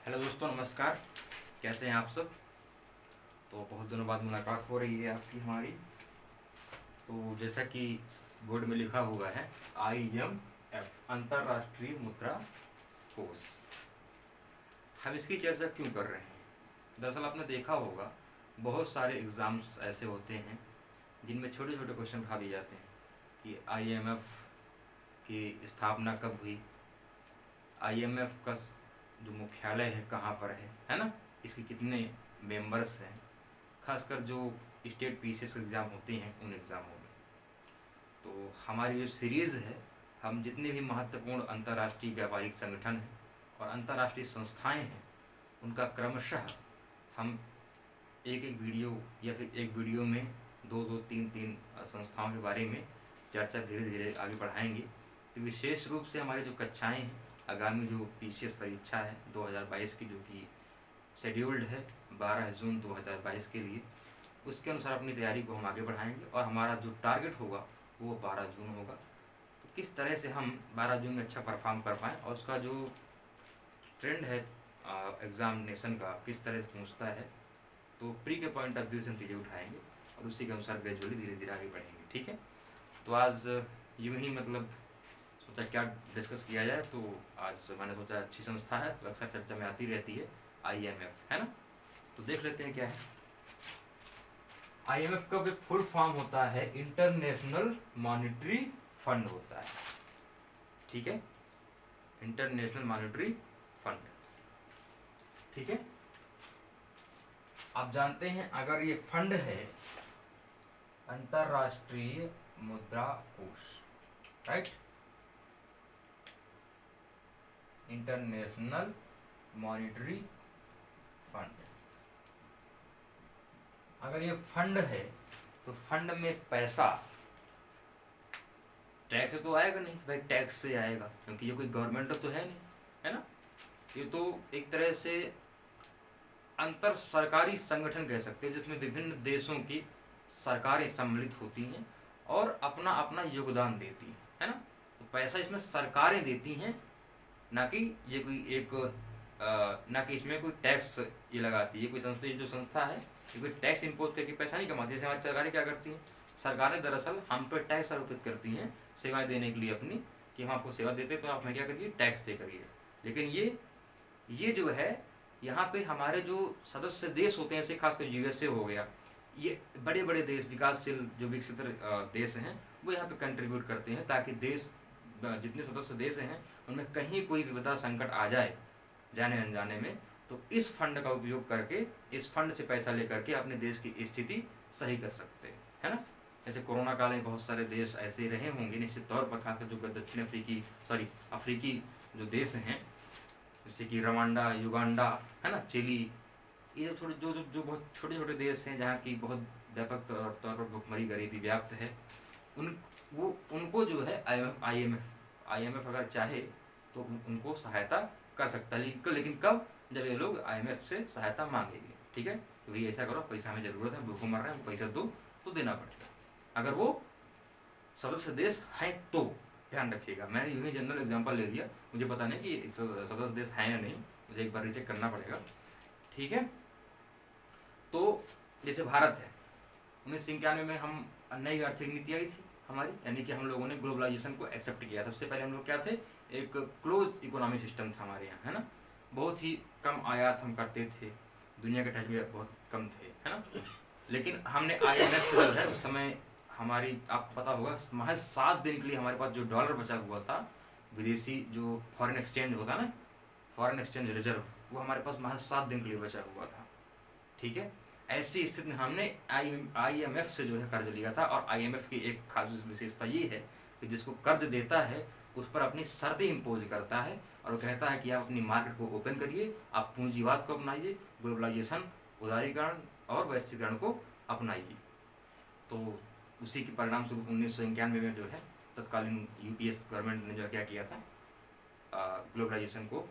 Hello दोस्तों, नमस्कार। कैसे हैं आप सब? तो बहुत दिनों बाद मुलाकात हो रही है आपकी हमारी। तो जैसा कि बोर्ड में लिखा हुआ है IMF, अंतर्राष्ट्रीय मुद्रा कोष। हम इसकी चर्चा क्यों कर रहे हैं? दरअसल आपने देखा होगा बहुत सारे एग्ज़ाम्स ऐसे होते हैं जिनमें छोटे छोटे क्वेश्चन उठा दिए जाते हैं कि IMF की स्थापना कब हुई, IMF का जो मुख्यालय है कहाँ पर है ना, इसके कितने मेंबर्स हैं, खासकर जो स्टेट पीसीएस एग्ज़ाम होते हैं उन एग्ज़ामों में। तो हमारी जो सीरीज़ है, हम जितने भी महत्वपूर्ण अंतर्राष्ट्रीय व्यापारिक संगठन हैं और अंतर्राष्ट्रीय संस्थाएं हैं उनका क्रमशः हम एक एक वीडियो या फिर एक वीडियो में दो दो तीन तीन संस्थाओं के बारे में चर्चा धीरे धीरे आगे बढ़ाएंगे। तो विशेष रूप से हमारी जो कक्षाएं हैं, आगामी जो पीसीएस परीक्षा है 2022 की, जो कि शेड्यूल्ड है 12 जून 2022 के लिए, उसके अनुसार अपनी तैयारी को हम आगे बढ़ाएंगे और हमारा जो टारगेट होगा वो 12 जून होगा। तो किस तरह से हम 12 जून में अच्छा परफॉर्म कर पाएँ और उसका जो ट्रेंड है एग्ज़ामिनेशन का किस तरह से पहुँचता है, तो प्री के पॉइंट ऑफ व्यू से हम चीज़ें उठाएंगे और उसी के अनुसार ग्रेजुअली धीरे धीरे आगे बढ़ेंगे। ठीक है, तो आज यूँ ही मतलब सोचा क्या डिस्कस किया जाए। तो आज मैंने सोचा अच्छी संस्था है तो अक्सर चर्चा में आती रहती है, IMF, है ना। तो देख लेते हैं क्या है। IMF का एक फुल फॉर्म होता है इंटरनेशनल मॉनिटरी फंड होता है। ठीक है, इंटरनेशनल मॉनिटरी फंड। ठीक है, आप जानते हैं अगर ये फंड है अंतर्राष्ट्रीय मुद्रा कोष, राइट, इंटरनेशनल मॉनिटरी फंड, अगर ये फंड है तो फंड में पैसा टैक्स से तो आएगा नहीं भाई, टैक्स से आएगा क्योंकि ये कोई गवर्नमेंट तो है नहीं, है ना। ये तो एक तरह से अंतर सरकारी संगठन कह सकते हैं जिसमें विभिन्न देशों की सरकारें सम्मिलित होती हैं और अपना अपना योगदान देती हैं, है ना। तो पैसा इसमें सरकारें देती हैं, ना कि ये कोई एक ना कि इसमें कोई टैक्स ये लगाती है। ये कोई संस्था, ये जो संस्था है ये कोई टैक्स इम्पोज करके पैसा नहीं कमाती। जैसे हमारी सरकारें क्या करती हैं, सरकारें दरअसल हम पर टैक्स आरोपित करती हैं सेवाएं देने के लिए अपनी, कि हम आपको सेवा देते तो आप हमें क्या करिए, टैक्स पे करिए। लेकिन ये जो है यहाँ पे हमारे जो सदस्य देश होते हैं, जैसे खासकर USA हो गया, ये बड़े बड़े देश, विकासशील जो विकसित देश हैं, वो यहाँ पे कंट्रीब्यूट करते हैं ताकि देश, जितने सदस्य देश हैं उनमें कहीं कोई विपदा संकट आ जाए जाने अनजाने में, तो इस फंड का उपयोग करके, इस फंड से पैसा लेकर के अपने देश की स्थिति सही कर सकते हैं, है ना। जैसे कोरोना काल में बहुत सारे देश ऐसे रहे होंगे निश्चित तौर पर, खासकर जो दक्षिण अफ्रीकी जो देश हैं, जैसे कि रवांडा, युगांडा, है ना, चिली, ये थोड़े जो बहुत छोटे छोटे देश हैं जहाँ की बहुत व्यापक तौर पर भुखमरी गरीबी व्याप्त है, उनको जो है IMF अगर चाहे तो उनको सहायता कर सकता है। लेकिन कब, जब ये लोग IMF से सहायता मांगेंगे। ठीक है, तो भाई ऐसा करो, पैसा हमें ज़रूरत है, भूखों मर रहे हैं, पैसा दो, तो देना पड़ेगा अगर वो सदस्य देश हैं तो। ध्यान रखिएगा, मैंने यूँ ही जनरल एग्जांपल ले लिया, मुझे पता नहीं कि सदस्य देश हैं या नहीं, मुझे एक बार रीचेक करना पड़ेगा। ठीक है, तो जैसे भारत है, 1991 में हम नई आर्थिक नीति आई थी हमारी, यानी कि हम लोगों ने ग्लोबलाइजेशन को एक्सेप्ट किया था। उससे पहले हम लोग क्या थे, एक क्लोज इकोनॉमिक सिस्टम था हमारे यहाँ, है ना। बहुत ही कम आयात हम करते थे, दुनिया के टच में बहुत कम थे, है ना। लेकिन हमने IMF से जो है उस समय हमारी, आपको पता होगा, महज 7 दिन के लिए हमारे पास जो डॉलर बचा हुआ था, विदेशी जो फॉरेन एक्सचेंज होता ना, फॉरेन एक्सचेंज रिजर्व, वो हमारे पास महज 7 दिन के लिए बचा हुआ था। ठीक है, ऐसी स्थिति में हमने IMF से जो है कर्ज लिया था। और IMF की एक खास विशेषता ये है कि जिसको कर्ज देता है उस पर अपनी शर्तें इम्पोज करता है और वो कहता है कि आप अपनी मार्केट को ओपन करिए, आप पूंजीवाद को अपनाइए, ग्लोबलाइजेशन, उदारीकरण और वैश्वीकरण को अपनाइए। तो उसी के परिणाम स्वरूप 1991 में जो है तत्कालीन UPS गवर्नमेंट ने जो क्या किया था, ग्लोबलाइजेशन को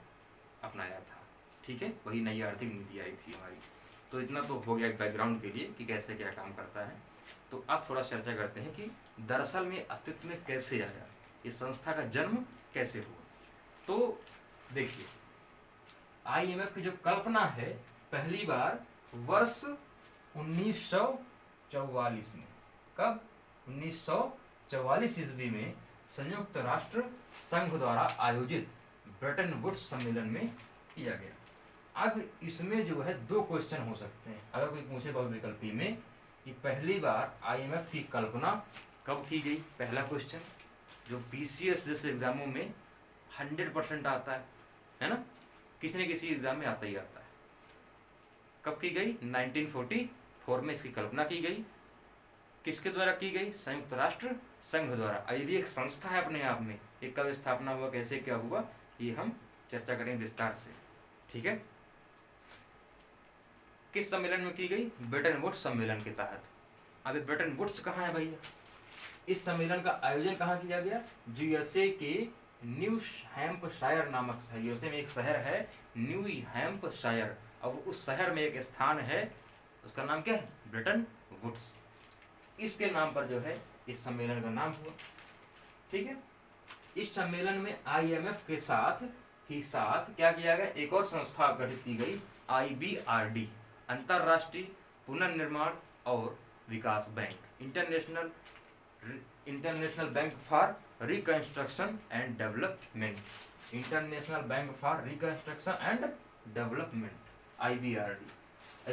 अपनाया था। ठीक है, वही नई आर्थिक नीति आई थी हमारी। तो इतना तो हो गया बैकग्राउंड के लिए कि कैसे क्या काम करता है। तो अब थोड़ा चर्चा करते हैं कि दरअसल में अस्तित्व में कैसे आया, इस संस्था का जन्म कैसे हुआ। तो देखिए, आईएमएफ की जो कल्पना है पहली बार वर्ष 1944 में। कब? 1944 ईस्वी में संयुक्त राष्ट्र संघ द्वारा आयोजित ब्रेटन वुड्स सम्मेलन में किया गया। अब इसमें जो है दो क्वेश्चन हो सकते हैं अगर कोई पूछे बहुविकल्पी में कि पहली बार आईएमएफ की कल्पना कब की गई। पहला क्वेश्चन जो पीसीएस जैसे एग्जामों में 100% आता है ना, किसी न किसी एग्जाम में आता ही आता है। कब की गई? 1944 में इसकी कल्पना की गई। किसके द्वारा की गई? संयुक्त राष्ट्र संघ द्वारा। ये भी एक संस्था है अपने आप में। ये कब स्थापना हुआ, कैसे क्या हुआ, ये हम चर्चा करेंगे विस्तार से। ठीक है, किस सम्मेलन में की गई? ब्रेटन वुड्स सम्मेलन के तहत। अब ब्रेटन वुड्स कहाँ है भैया? इस सम्मेलन का आयोजन कहाँ किया गया? यूएसए के न्यू हैम्पशायर नामक शहर, यूएसए में एक शहर है न्यू हैम्पशायर। अब उस शहर में एक स्थान है, उसका नाम क्या है? Bretton Woods. इसके नाम पर जो है इस सम्मेलन का नाम हुआ। ठीक है, इस सम्मेलन में आईएमएफ के साथ क्या किया गया? एक और संस्था गठित की गई, आईबीआरडी, अंतरराष्ट्रीय पुनर्निर्माण और विकास bank, international bank for reconstruction and development, international bank for reconstruction and development, IBRD.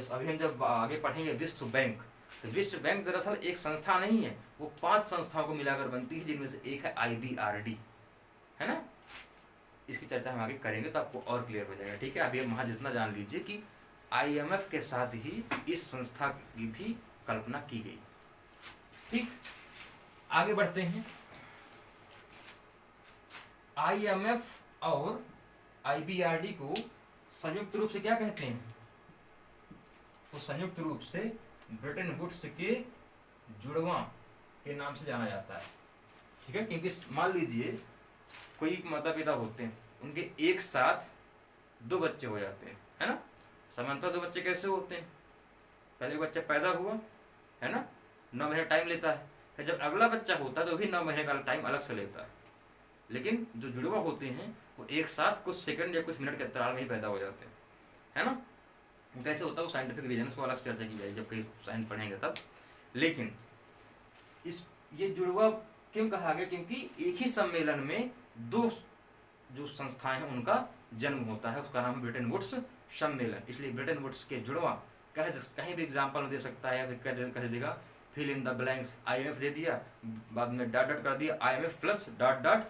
अभी हम जब आगे पढ़ेंगे विश्व बैंक, तो विश्व बैंक दरअसल एक संस्था नहीं है, वो 5 संस्थाओं को मिलाकर बनती है, जिनमें से एक है आईबीआरडी, है ना। इसकी चर्चा हम आगे करेंगे तो आपको और क्लियर हो जाएगा। ठीक है, अभी हम वहाँ जितना जान लीजिए कि आईएमएफ के साथ ही इस संस्था की भी कल्पना की गई। ठीक, आगे बढ़ते हैं। आईएमएफ और आईबीआरडी को संयुक्त रूप से क्या कहते हैं? वो संयुक्त रूप से ब्रेटन वुड्स के जुड़वा के नाम से जाना जाता है। ठीक है, क्योंकि मान लीजिए कोई माता पिता होते हैं, उनके एक साथ 2 बच्चे हो जाते हैं, है ना। सामान्यतः 2 बच्चे कैसे होते हैं? पहले बच्चा पैदा हुआ, है ना, 9 महीने टाइम लेता है, फिर जब अगला बच्चा होता है तो भी 9 महीने का टाइम अलग से लेता है। लेकिन जो जुड़वा होते हैं वो एक साथ कुछ सेकंड या कुछ मिनट के अंतराल में ही पैदा हो जाते हैं, है ना। कैसे होता है वो साइंटिफिक रीजन, उसको अलग से चर्चा की जाएगी जब कहीं साइंस पढ़ेंगे तब। लेकिन ये जुड़वा क्यों कहा गया? क्योंकि एक ही सम्मेलन में 2 जो संस्थाएं हैं उनका जन्म होता है, उसका नाम है ब्रेटन वुड्स सम्मेलन। इसलिए ब्रेटन वुड्स के जुड़वा कहीं भी एग्जाम्पल दे सकता है, या फिर कह देगा fill in the blanks, IMF दे दिया, बाद में डॉट डॉट कर दिया, आईएमएफ प्लस डॉट डॉट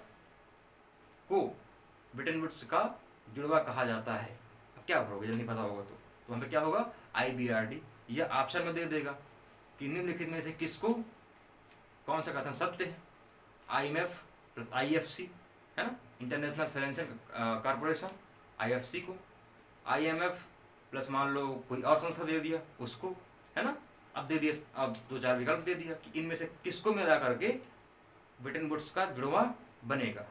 को ब्रेटन वुड्स का जुड़वा कहा जाता है। अब क्या भरोगे जब नहीं पता होगा तो वहाँ पे क्या होगा? आईबीआरडी। यह ऑप्शन में दे देगा कि निम्नलिखित में से किसको, कौन सा कथन सत्य है? आईएमएफ प्लस आईएफसी, है ना, इंटरनेशनल फाइनेंशियल कॉर्पोरेशन, आईएफसी को, आईएमएफ प्लस मान लो कोई और संस्था दे दिया उसको, है ना। अब दे दिया, अब 2-4 विकल्प दे दिया कि इनमें से किसको मिला करके ब्रेटन वुड्स का जुड़वा बनेगा।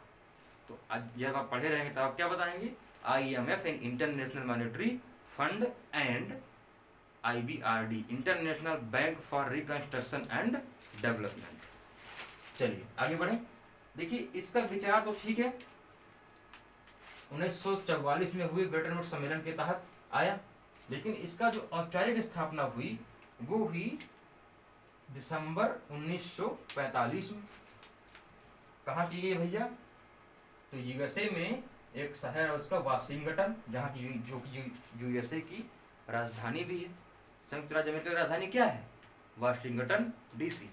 तो आज जब आप पढ़े रहेंगे तो आप क्या बताएंगे? IMF and international monetary fund and IBRD, international bank for reconstruction and development. चलिए आगे बढ़े। देखिए इसका विचार तो ठीक है, 1944 में हुए ब्रेटन वुड्स सम्मेलन के तहत आया, लेकिन इसका जो औपचारिक स्थापना हुई वो हुई दिसंबर 1945 में। कहाँ की गई भैया? तो यूएसए में एक शहर है उसका वाशिंगटन, जहाँ की जो कि यूएसए की राजधानी भी है। संयुक्त राज्य अमेरिका की राजधानी क्या है? Washington DC.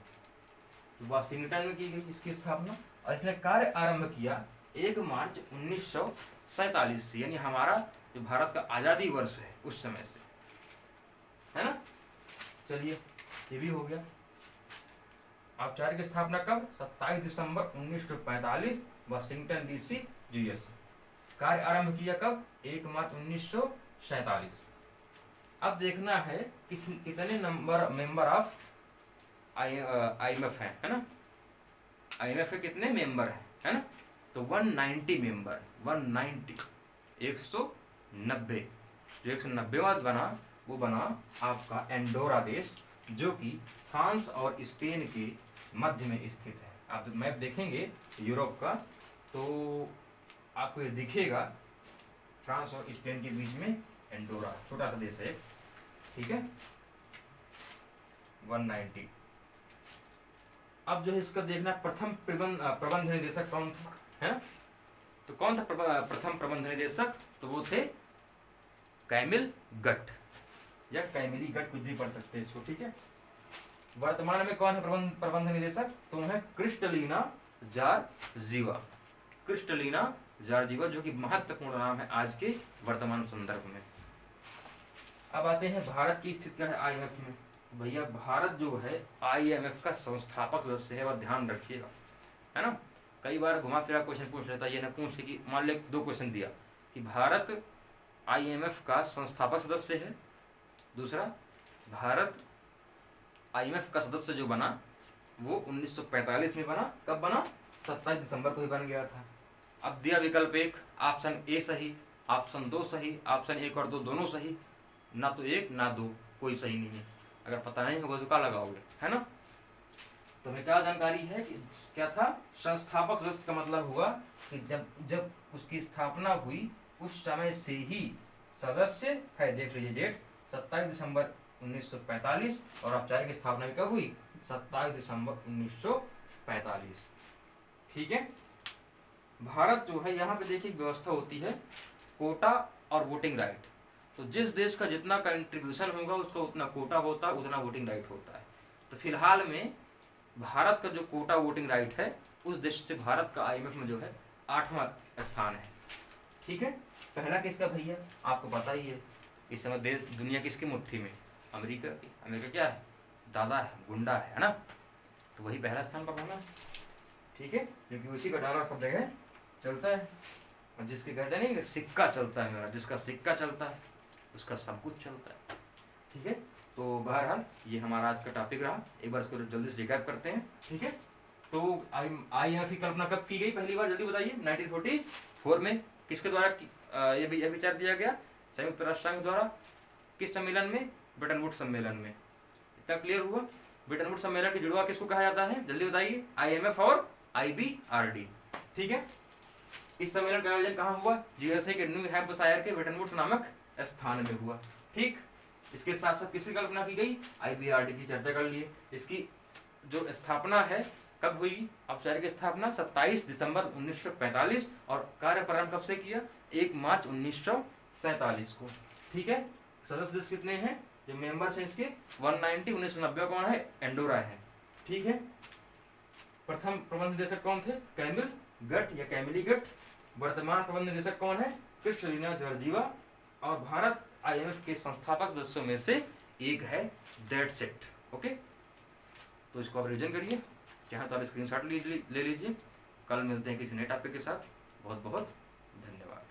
तो वाशिंगटन में की गई इसकी स्थापना, और इसने कार्य आरंभ किया 1 मार्च 1947 से, यानी हमारा जो भारत का आज़ादी वर्ष है उस समय से, है ना। चलिए ये भी हो गया। औपचारिक स्थापना कब? 27 दिसंबर 1945, वाशिंगटन डीसी, यूएसए। कार्य आरंभ किया कब? 1 मार्च 1947। अब देखना है कितने मेंबर ऑफ आईएमएफ है ना। आईएमएफ के कितने मेंबर हैं, है ना। तो 190 मेंबर, 190, 190। जो 190वां बना वो बना आपका एंडोरा देश, जो कि फ्रांस और स्पेन के मध्य में स्थित है। आप मैप देखेंगे यूरोप का तो आपको ये दिखेगा, फ्रांस और स्पेन के बीच में एंडोरा, छोटा सा देश है, ठीक है। 190। अब जो है इसका देखना प्रथम प्रबंध निदेशक कौन था, है। तो कौन था प्रथम प्रबंध निदेशक, तो वो थे कैमिल गट या कैमिली गट, कुछ भी पढ़ सकते हैं इसको, ठीक है। वर्तमान में कौन है प्रबंध निदेशक, तो है क्रिस्टलिना जार्जीवा, क्रिस्टलिना जार्जीवा, जो कि महत्वपूर्ण नाम है आज के वर्तमान संदर्भ में। अब आते हैं भारत की स्थिति क्या है आईएमएफ में। भैया भारत जो है आईएमएफ का संस्थापक सदस्य है, वह ध्यान रखिएगा, है ना। कई बार घुमा फिरा क्वेश्चन पूछ लेता है, ये ना पूछ ले कि मान ले 2 क्वेश्चन दिया कि भारत आईएमएफ का संस्थापक सदस्य है, दूसरा भारत आईएमएफ का सदस्य जो बना वो 1945 में बना, कब बना, 27 दिसंबर को ही बन गया था। अब दिया विकल्प 1, ऑप्शन ए सही, ऑप्शन 2 सही, ऑप्शन 1 और 2 दोनों सही, ना तो 1 ना 2 कोई सही नहीं है। अगर पता नहीं होगा तो क्या लगाओगे, है ना। तो हमें क्या जानकारी है कि क्या था, संस्थापक सदस्य का मतलब हुआ कि जब उसकी स्थापना हुई उस समय से ही सदस्य है। देख लीजिए डेट 27 दिसंबर 1945 और औपचारिक स्थापना भी कब हुई, 27 दिसंबर 1945, ठीक है। भारत जो है यहाँ पे देखिए व्यवस्था होती है कोटा और वोटिंग राइट। तो जिस देश का जितना कंट्रीब्यूशन होगा उसका उतना कोटा होता है, उतना वोटिंग राइट होता है। तो फिलहाल में भारत का जो कोटा वोटिंग राइट है उस देश से भारत का आईएमएफ में जो है 8वां स्थान है, ठीक है। पहला किसका भैया, आपको पता ही है, इस समय देश दुनिया किसकी मुट्ठी में, अमेरिका की। अमेरिका क्या है, दादा है, गुंडा है ना, तो वही पहला स्थान पर होना है, ठीक है, क्योंकि उसी का डॉलर सब जगह चलता है। और जिसके कहते नहीं कि सिक्का चलता है मेरा, जिसका सिक्का चलता है उसका सब कुछ चलता है, ठीक है। तो बहरहाल ये हमारा आज का टॉपिक रहा, एक बार इसको जल्दी से रिकैप करते हैं, ठीक है। तो आईएमएफ की कल्पना कब की गई पहली बार, जल्दी बताइए। 1944 में किसके द्वारा ये विचार दिया गया, संयुक्त राष्ट्र संघ द्वारा। किस सम्मेलन में, ब्रेटन वुड्स सम्मेलन में। इतना क्लियर हुआ। ब्रेटन वुड्स सम्मेलन की जुड़वा किसको कहा जाता है, जल्दी बताइए। आईएमएफ और आईबीआरडी, ठीक है। इस सम्मेलन का आयोजन कहाँ हुआ, यूएसए के न्यू हैम्पशायर के ब्रेटन वुड्स नामक स्थान में हुआ, ठीक। इसके साथ साथ किसकी कल्पना की गई, आईबीआरडी की चर्चा कर लिए। इसकी जो स्थापना है कब हुई, औपचारिक स्थापना 27 दिसंबर 1945 और कार्य प्रारंभ कब से किया, 1 मार्च 1947 को, ठीक है। सदस्य देश कितने हैं, जो मेंबर्स हैं इसके 190। 1990 कौन है, एंडोरा है, ठीक है। प्रथम प्रबंध निदेशक कौन थे, कैमिल गट या कैमिली गट। वर्तमान प्रबंध निदेशक कौन है, क्रिस्टलिना जॉर्जीवा। और भारत आईएमएफ के संस्थापक सदस्यों में से एक है, दैट्स इट, ओके। तो इसको आप रिविजन करिए, चाहे तो आप स्क्रीनशॉट ले लीजिए। कल मिलते हैं किसी नए टॉपिक के साथ, बहुत बहुत धन्यवाद।